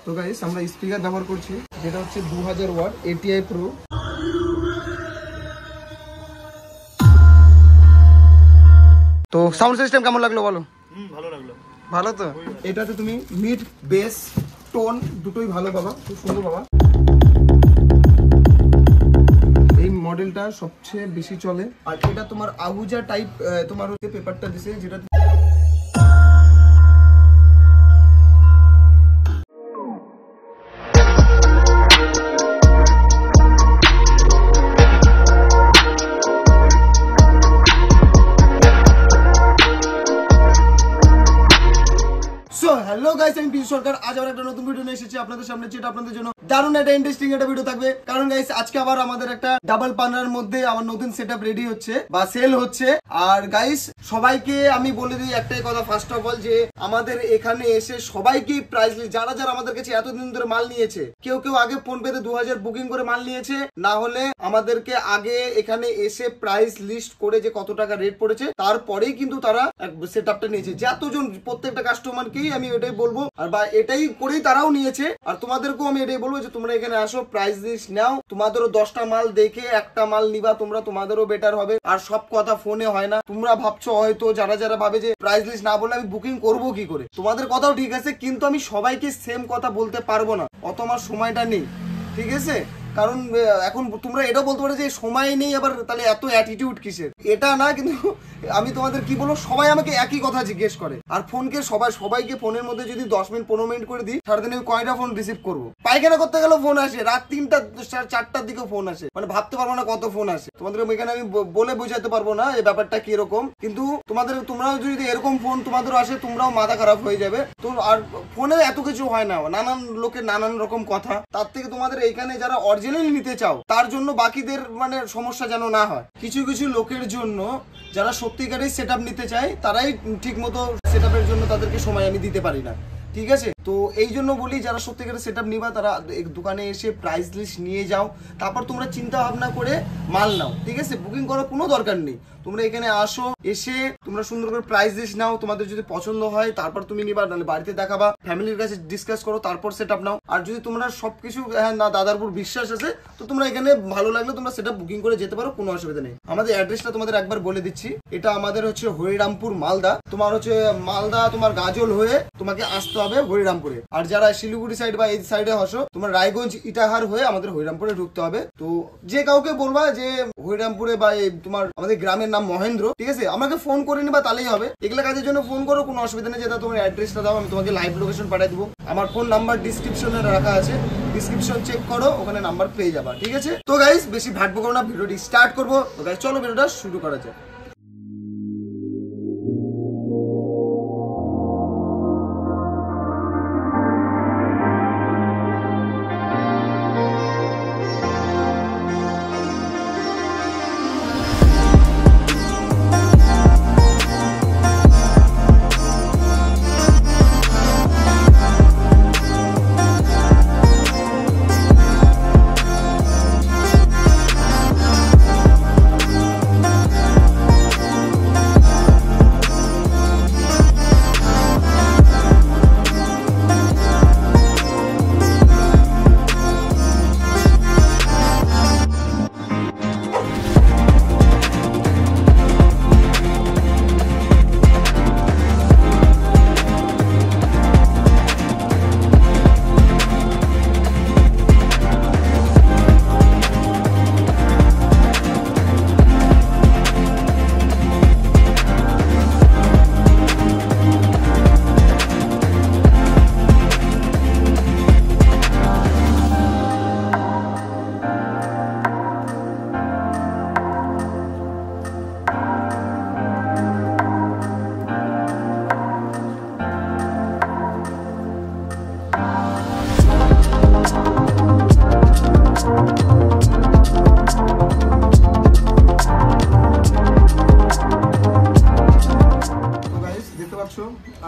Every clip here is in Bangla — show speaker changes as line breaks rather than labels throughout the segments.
তো গাইস আমরা স্পিকার ব্যবহার করছি যেটা হচ্ছে 2000 ওয়াট ATI Pro। তো সাউন্ড সিস্টেম কেমন লাগলো বলো?
ভালো লাগলো।
ভালো তো? এটাতে তুমি মিড বেস টোন দুটোই ভালো পাবা, খুব সুন্দর পাবা। এই মডেলটা সবচেয়ে বেশি চলে। আর এটা তোমার আহুজা টাইপ তোমার হচ্ছে পেপারটা দিছে যেটা হ্যালো গাইস, আমি পিসু সরকার। আজ আবার একটা নতুন ভিডিও নিয়ে এসেছি আপনাদের সামনে, যেটা আপনাদের জন্য দারুণ একটা ইন্টারেস্টিং একটা ভিডিও থাকবে। কারণ গাইস আজকে আবার আমাদের একটা ডাবল পানার মধ্যে আমার নতুন সেটআপ রেডি হচ্ছে বা সেল হচ্ছে। আর গাইস সবাইকে আমি বলে দিই একটাই কথা, ফার্স্ট অফ অল যে আমাদের এখানে এসে সবাইকে প্রাইস লিস্ট, যারা যারা আমাদের কাছে এতদিন ধরে মাল নিয়েছে, কেউ কেউ আগে ফোন পেতে 2000 বুকিং করে মাল নিয়েছে, না হলে আমাদেরকে আগে এখানে এসে প্রাইস লিস্ট করে যে কত টাকা রেট পড়েছে তারপরেই কিন্তু তারা সেটআপটা নিয়েছে। যতজন প্রত্যেকটা কাস্টমারকেই আমি এটাই বলবো, আর বা এটাই করেই তারাও নিয়েছে। আর তোমাদেরকেও আমি এটাই বলবো যে তোমরা এখানে আসো, প্রাইস লিস্ট নাও। তোমাদেরও 10টা মাল দেখে একটা মাল নিবা তোমরা, তোমাদেরও বেটার হবে। আর সব কথা ফোনে হয় না। তোমরা ভাবছো হয়তো, যারা যারা ভাবে যে প্রাইস লিস্ট না বললে আমি বুকিং করবো কি করে, তোমাদের কথাও ঠিক আছে, কিন্তু আমি সবাইকে সেম কথা বলতে পারবো না, অত আমার সময়টা নেই, ঠিক আছে? কারণ এখন তোমরা এটাও বলতে পারো যে সময় নেই, আবার তাহলে এত অ্যাটিটিউড কিসের, এটা না। কিন্তু আমি তোমাদের কি বলবো, সবাই আমাকে একই কথা জিজ্ঞেস করে। আর ফোনকে সবাইকে ফোনের মধ্যে যদি 10 মিনিট 15 মিনিট করে দিই, সারাদিনে কয়টা ফোন রিসিভ করবো? পায়খানা করতে গেলেও ফোন আসে, রাত 3টা 4টার দিকে ফোন আসে, মানে ভাবতে পারবো না কত ফোন আসে। তোমাদের এখানে আমি বলে বোঝাতে পারবো না এই ব্যাপারটা কিরকম। কিন্তু তোমরাও যদি এরকম ফোন তোমাদেরও আসে, তোমরাও মাথা খারাপ হয়ে যাবে। তো আর ফোনে এত কিছু হয় না, নানান লোকের নানান রকম কথা। তার থেকে তোমাদের এইখানে যারা অরিজিনালি নিতে চাও, তার জন্য বাকিদের মানে সমস্যা যেন না হয়। কিছু কিছু লোকের জন্য যারা সত্যিকারের সেটআপ নিতে চায়, তারাই ঠিক মতো সেটআপের জন্য তাদেরকে সময় আমি দিতে পারি না, ঠিক আছে? তো এই জন্য বলি, যারা সত্যিকারের সেটআপ নিবা তারা দোকানে এসে প্রাইস লিস্ট নিয়ে যাও, তারপর তোমরা চিন্তা ভাবনা করে মাল নাও, ঠিক আছে? বুকিং করার কোনো দরকার নেই। তোমরা এখানে আসো, এসে তোমরা সুন্দর করে প্রাইস লিস্ট নাও, তোমাদের যদি পছন্দ হয় তারপর তুমি নিবা, নাহলে বাড়িতে দেখাবা, ফ্যামিলির কাছে ডিসকাস করো, তারপর সেটআপ নাও। আর যদি তোমরা সবকিছু হ্যাঁ না দাদার উপর বিশ্বাস আছে, তো তোমরা এখানে ভালো লাগলে তোমরা সেটআপ বুকিং করে যেতে পারো, কোনো অসুবিধা নেই। আমাদের অ্যাড্রেসটা তোমাদের একবার বলে দিচ্ছি। এটা আমাদের হচ্ছে হরিরামপুর মালদা। তোমার হচ্ছে মালদা তোমার গাজল হয়ে তোমাকে আসতে হবে হরিরামপুরে। আর যারা শিলিগুড়ি সাইড বা এই সাইডে আসো, তোমার রায়গঞ্জ ইটাহার হয়ে আমাদের হরিরামপুরে ঢুকতে হবে। তো যে কাউকে বলবা যে হরিরামপুরে বা তোমার আমাদের গ্রামের নাম মহেন্দ্র, ঠিক আছে? আমাকে ফোন করে নিবা, তাহলেই হবে। এগুলা কাজের জন্য ফোন করো, কোনো অসুবিধা নেই। যেটা তোমার অ্যাড্রেসটা দাও, আমি তোমাকে লাইভ লোকেশন পাঠিয়ে দেবো। আমার ফোন নাম্বার ডিসক্রিপশনে রাখা আছে, ডিসক্রিপশন চেক করো, ওখানে নাম্বার পেয়ে যাবা, ঠিক আছে? তো গাইস বেশি ভাটবো করো না, ভিডিওটি স্টার্ট করবো। তো গাইস চলো ভিডিওটা শুরু করা যাক।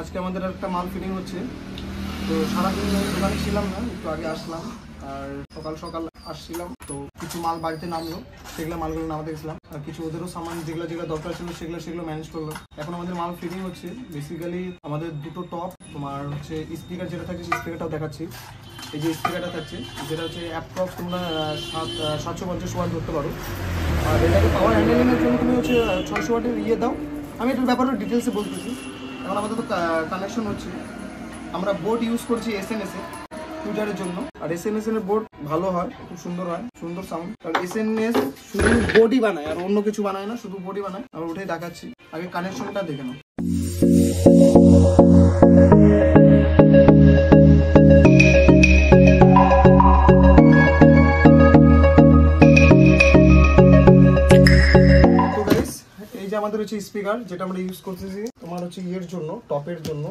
আজকে আমাদের একটা মাল ফিটিং হচ্ছে, তো সারাদিন দোকানে ছিলাম না, একটু আগে আসলাম। আর সকাল সকাল আসছিলাম, তো কিছু মাল বাড়িতে নামলো, সেগুলো মালগুলো নামাতে গেছিলাম। আর কিছু ওদেরও সামান যেগুলো দরকার ছিল সেগুলো ম্যানেজ করলাম। এখন আমাদের মাল ফিটিং হচ্ছে। বেসিক্যালি আমাদের দুটো টপ, তোমার হচ্ছে স্পিকার যেটা থাকছে, স্পিকারটাও দেখাচ্ছি। এই যে স্পিকারটা থাকছে, যেটা হচ্ছে অ্যাপ্রক্স তোমরা 750 ওয়াট ধরতে পারো। আর এটাকে পাওয়ার হ্যান্ডেলিংয়ের জন্য তুমি হচ্ছে 600 ওয়াটের ইয়ে দাও। আমি এটার ব্যাপারে ডিটেলসে বলতেছি। এখন আমাদের তো কানেকশন হচ্ছে, আমরা বোর্ড ইউজ করছি SNS এর টুইটারের জন্য। আর SNS এর বোর্ড ভালো হয়, খুব সুন্দর হয়, সুন্দর সাউন্ড। কারণ SNS শুধু বোর্ডই বানায়, আর অন্য কিছু বানায় না, শুধু বোর্ডই বানায়। আমরা ওটাই দেখাচ্ছি, আগে কানেকশনটা দেখে নাও। আমাদের হচ্ছে স্পিকার, যেটা আমরা ইউজ করতেছি তোমার হচ্ছে ইয়ের জন্য, টপের জন্য।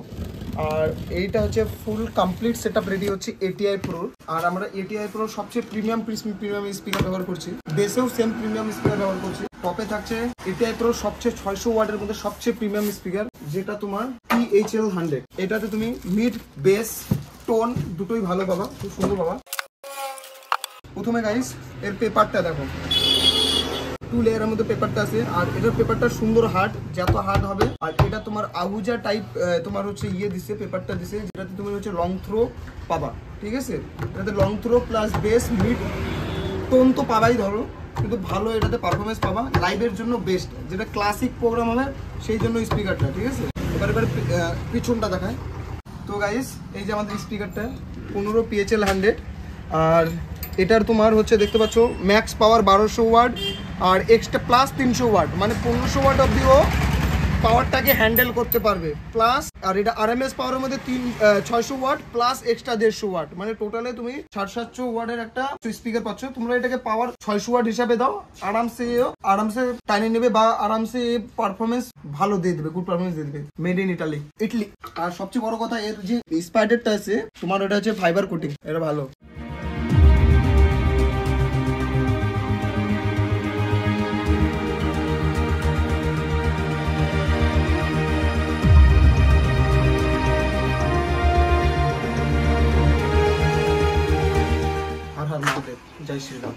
আর এইটা হচ্ছে ফুল কমপ্লিট সেটআপ রেডি হচ্ছে ATI Pro। আর আমরা ATI Pro সবচেয়ে প্রিমিয়াম স্পিকার ব্যবহার করছি, বেসেও সেম প্রিমিয়াম স্পিকার ব্যবহার করছি। টপে থাকছে ATI Pro সবচেয়ে 600 ওয়াটের মধ্যে সবচেয়ে প্রিমিয়াম স্পিকার, যেটা তোমার PHL100। এটাতে তুমি মিড, বেস, টোন দুটোই ভালো পাবা, খুব সুন্দর পাবা। প্রথমে গাইস এর পেপারটা দেখো, 2 লেয়ারের মধ্যে পেপারটা আছে। আর এটার পেপারটা সুন্দর হার্ড, যত হার্ড হবে। আর এটা তোমার আহুজা টাইপ তোমার হচ্ছে ইয়ে দিছে, পেপারটা দিছে, যেটাতে তুমি হচ্ছে লং থ্রো পাবা, ঠিক আছে। এটাতে long throw plus bass, mid, tone তো পাবাই ধরো, কিন্তু ভালো এটাতে পারফরমেন্স পাবা। লাইভের জন্য বেস্ট, যেটা ক্লাসিক প্রোগ্রাম হবে সেই জন্য স্পিকারটা, ঠিক আছে। এবার পিছনটা দেখায়। তো গাইস এই যে আমাদের স্পিকারটা 15 PHL100। আর এটার তোমার হচ্ছে দেখতে পাচ্ছ ম্যাক্স পাওয়ার 1200 ওয়াট, আর এক্সট্রা প্লাস 300 ওয়াট, মানে 1500 ওয়াট অব্দিও পাওয়ারটাকে হ্যান্ডেল করতে পারবে। প্লাস আর এটা RMS পাওয়ারের মধ্যে 600 ওয়াট প্লাস এক্সট্রা 150 ওয়াট, মানে টোটালে তুমি 750 ওয়াটের একটা স্পিকার পাচ্ছ। তোমরা এটাকে পাওয়ার 600 ওয়াট হিসাবে দাও, আরামসে টাইনে নেবে, বা আরামসে পারফরমেন্স ভালো দিয়ে দেবে, গুড পারফরমেন্স দিয়ে দেবে। Made in Italy. আর সবচেয়ে বড় কথা, এর যে স্পাইডারটা আছে তোমার, ওটা হচ্ছে ফাইবার কোটিং, এটা ভালো। জয় শ্রীরাম।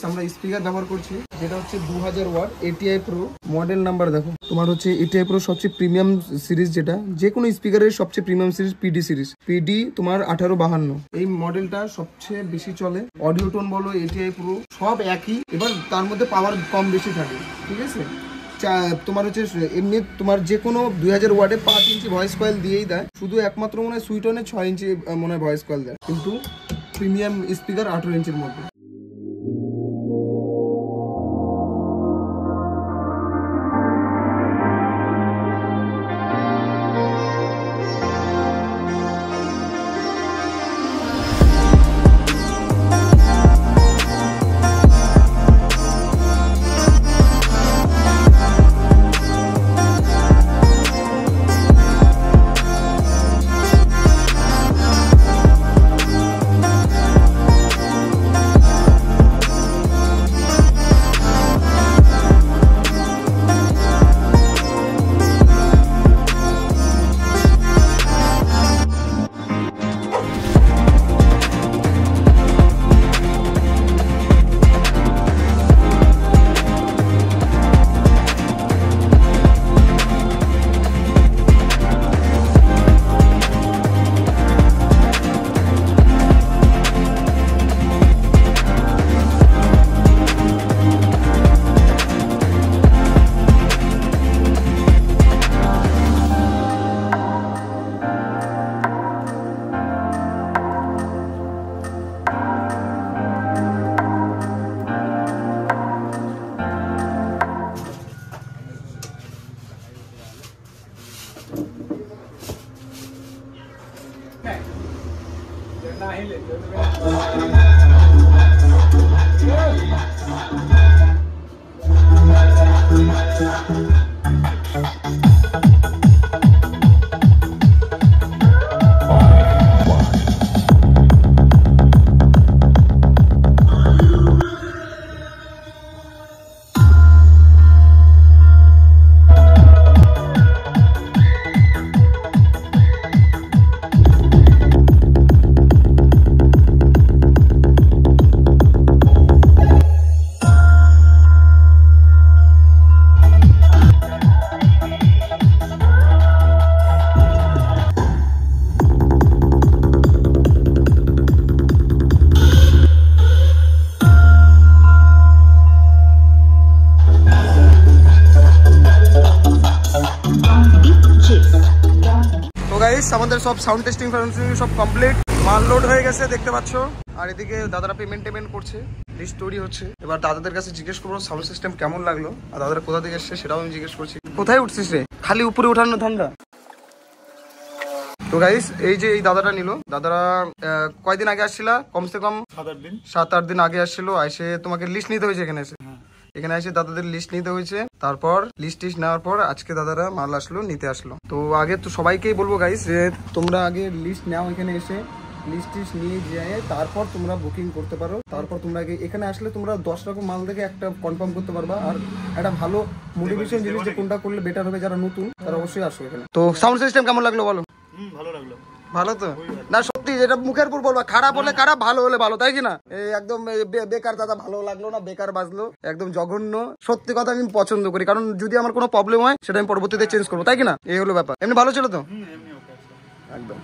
আমরা স্পিকার ব্যবহার করছি, যেটা হচ্ছে 2000 watt ATI Pro। Model number দেখো, তোমার হচ্ছে ATI Pro সবচেয়ে প্রিমিয়াম সিরিজ, যেটা যে কোনো স্পিকারের সবচেয়ে premium series PD series, PD তোমার 1852। এই মডেলটা সবচেয়ে বেশি চলে। অডিও টোন বলো, ATI Pro সব একই, এবার তার মধ্যে পাওয়ার কম বেশি থাকে, ঠিক আছে। তোমার হচ্ছে এমনি তোমার যে কোনো 2000 ওয়াটে 5 ইঞ্চি ভয়েস কয়েল দিয়েই দেয়, শুধু একমাত্র মনে হয় সুইটনে 6 ইঞ্চি মনে হয় ভয়েস কয়েল দেয়, কিন্তু প্রিমিয়াম স্পিকার 18 ইঞ্চির মধ্যে। আমাদের সব সাউন্ড টেস্টিং সব কমপ্লিট, মাল লোড হয়ে গেছে দেখতে পাচ্ছ। আর এদিকে দাদারা পেমেন্ট করছে, লিস্ট তৈরি হচ্ছে। এবার দাদাদের কাছে জিজ্ঞেস করবো সাউন্ড সিস্টেম কেমন লাগলো, আর দাদারা কোথা থেকে এসছে সেটাও আমি জিজ্ঞেস করছি। কোথায় উঠছিস রে, খালি উপরে উঠানো ধান্দা? তো গাইস এই যে এই দাদাটা নিল, দাদারা কয়দিন আগে আসছিল? কমসে কম 7-8 দিন আগে আসছিল। এসে তোমাকে লিস্ট নিতে হয়েছে এখানে এসে, এখানে এসে দাদাদের লিস্ট নিতে হয়েছে। তারপর লিস্ট নেওয়ার পর আজকে দাদারা মাল আসলো, নিতে আসলো। তো আগে তো সবাইকেই বলবো গাইস যে তোমরা আগে লিস্ট নাও, এখানে এসে লিস্ট নিয়ে যেয়ে তারপর তোমরা বুকিং করতে পারো। তারপর তোমরা এখানে আসলে তোমরা 10 রকম মাল থেকে একটা কনফার্ম করতে পারবা। আর একটা ভালো মোটিভেশন জিনিস যে কোনটা করলে বেটার হবে, যারা নতুন তারা অবশ্যই আসো এখানে। তো সাউন্ড সিস্টেম কেমন লাগলো বলো?
ভালো লাগলো।
ভালো তো না, সত্যি যেটা মুখের উপর বলবা, খারাপ হলে খারাপ, ভালো হলে ভালো, তাই কি না? একদম বেকার দাদা, ভালো লাগলো না, বেকার বাজলো, একদম জঘন্য। সত্যি কথা আমি পছন্দ করি, কারণ যদি আমার কোনো প্রবলেম হয় সেটা আমি পরবর্তীতে চেঞ্জ করবো, তাই কি না? এই হলো ব্যাপার। এমনি ভালো ছিল তো একদম।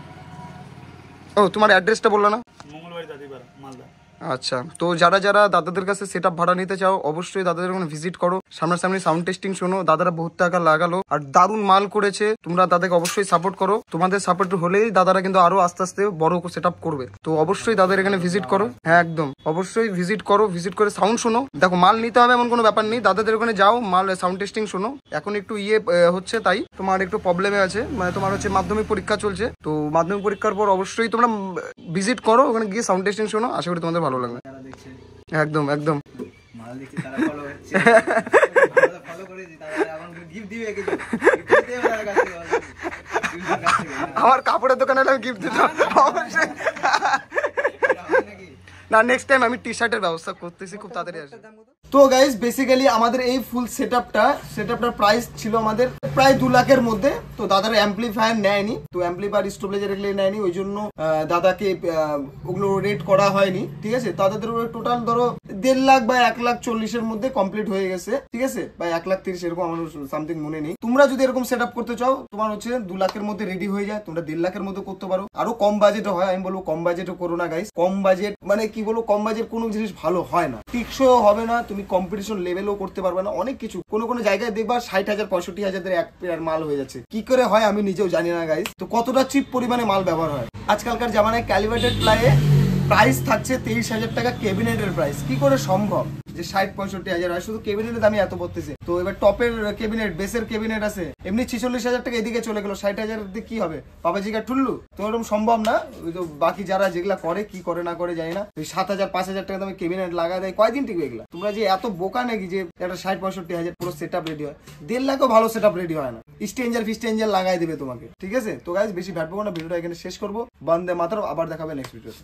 ও তোমার অ্যাড্রেসটা বললো না?
মঙ্গলবাড়ি, দাদিপাড়া, মালদা।
আচ্ছা, তো যারা যারা দাদাদের কাছে সেটআপ ভাড়া নিতে চাও অবশ্যই দাদাদের ওখানে ভিজিট করো, সামনাসামনি সাউন্ড টেস্টিং শোনো। দাদারা বহুত টাকা লাগালো আর দারুণ মাল করেছে। তোমরা দাদাকে অবশ্যই সাপোর্ট করো, তোমাদের সাপোর্ট হলেই দাদারা কিন্তু আরো আস্তে আস্তে বড় সেটআপ করবে। তো অবশ্যই দাদার এখানে ভিজিট করো। হ্যাঁ একদম অবশ্যই ভিজিট করো, ভিজিট করে সাউন্ড শোনো। দেখো মাল নিতে হবে এমন কোনো ব্যাপার নেই, দাদাদের ওখানে যাও, মাল সাউন্ড টেস্টিং শোনো। এখন একটু হচ্ছে, তাই তোমার একটু প্রবলেমে আছে, মানে তোমার হচ্ছে মাধ্যমিক পরীক্ষা চলছে। তো মাধ্যমিক পরীক্ষার পর অবশ্যই তোমরা ভিজিট করো, ওখানে গিয়ে সাউন্ড টেস্টিং শোনো, আশা করি তোমাদের ভালো লাগবে। একদম একদম আমার কাপড়ের দোকানে আমি গিফট দিতাম অবশ্যই। না নেক্সট টাইম আমি টি শার্টের ব্যবস্থা করতেছি, খুব তাড়াতাড়ি আসবে। তো গাইস বেসিক্যালি আমাদের এই ফুল সেটআপটার প্রাইস ছিল আমাদের প্রায় 2 লাখের মধ্যে। তো দাদার অ্যাম্পলিফায়ার নেয়নি, তো অ্যাম্পলিফায়ার স্টেবিলাইজার এগুলো নেয়নি, ওই জন্য দাদাকে ওগুলো রেট করা হয়নি, ঠিক আছে? দাদাদের টোটাল ধরো 1.5 লাখ বা 1,40,000-এর মধ্যে কমপ্লিট হয়ে গেছে, ঠিক আছে? বা 1,30,000 এরকম আমার সামথিং মনে নেই। তোমরা যদি এরকম সেটআপ করতে চাও, তোমার হচ্ছে 2 লাখের মধ্যে রেডি হয়ে যায়, তোমরা 1.5 লাখের মধ্যে করতে পারো। আরো কম বাজেটও হয়, আমি বলবো কম বাজেটও করো না গাইস। কম বাজেট মানে কি বলবো, কম বাজেট কোনো জিনিস ভালো হয় না, টিকসই হবে না, তুমি কম্পিটিশন লেভেলও করতে পারবে না। অনেক কিছু কোনো জায়গায় দেখবা 60,000 65,000 এক পেয়ার মাল হয়ে যাচ্ছে। কি করে হয় আমি নিজেও জানি না গাইস। তো কতটা চিপ পরিমাণে মাল ব্যবহার হয় আজকালকার জামানায়। ক্যালিব্রেটেড প্লাইয়ে প্রাইস থাকছে 23,000 টাকা কেবিনেটের প্রাইস। কি করে সম্ভব যে 60-65,000 হয়? শুধু কেবিনেটের দামই এত পড়তেছে। তো এবার টপের কেবিনেট, বেসের কেবিনেট আছে এমনি 46,000 টাকা, এদিকে চলে গেল 60,000 দিয়ে কি হবে? বাবাজিকা ঠুল্লু। তো এরকম সম্ভব না। ওই তো বাকি যারা যেগুলা করে, কি করে না করে জানি না, ওই 7,000-5,000 টাকা দামে কেবিনেট লাগা দেয়, কয়দিন টিকবে এগুলা? তোমরা যে এত বোকা নাকি যে একটা 60-65,000 পুরো সেটআপ রেডি হয়? 1.5 লাখও ভালো সেটআপ রেডি হয় না, স্টেঞ্জার লাগাই দেবে তোমাকে, ঠিক আছে? তো গাইস বেশি ভ্যাট পাবো না, ভিডিওটা এখানে শেষ করবো। বন্দে মাতরম, আবার দেখাবে নেক্সট ভিডিওতে।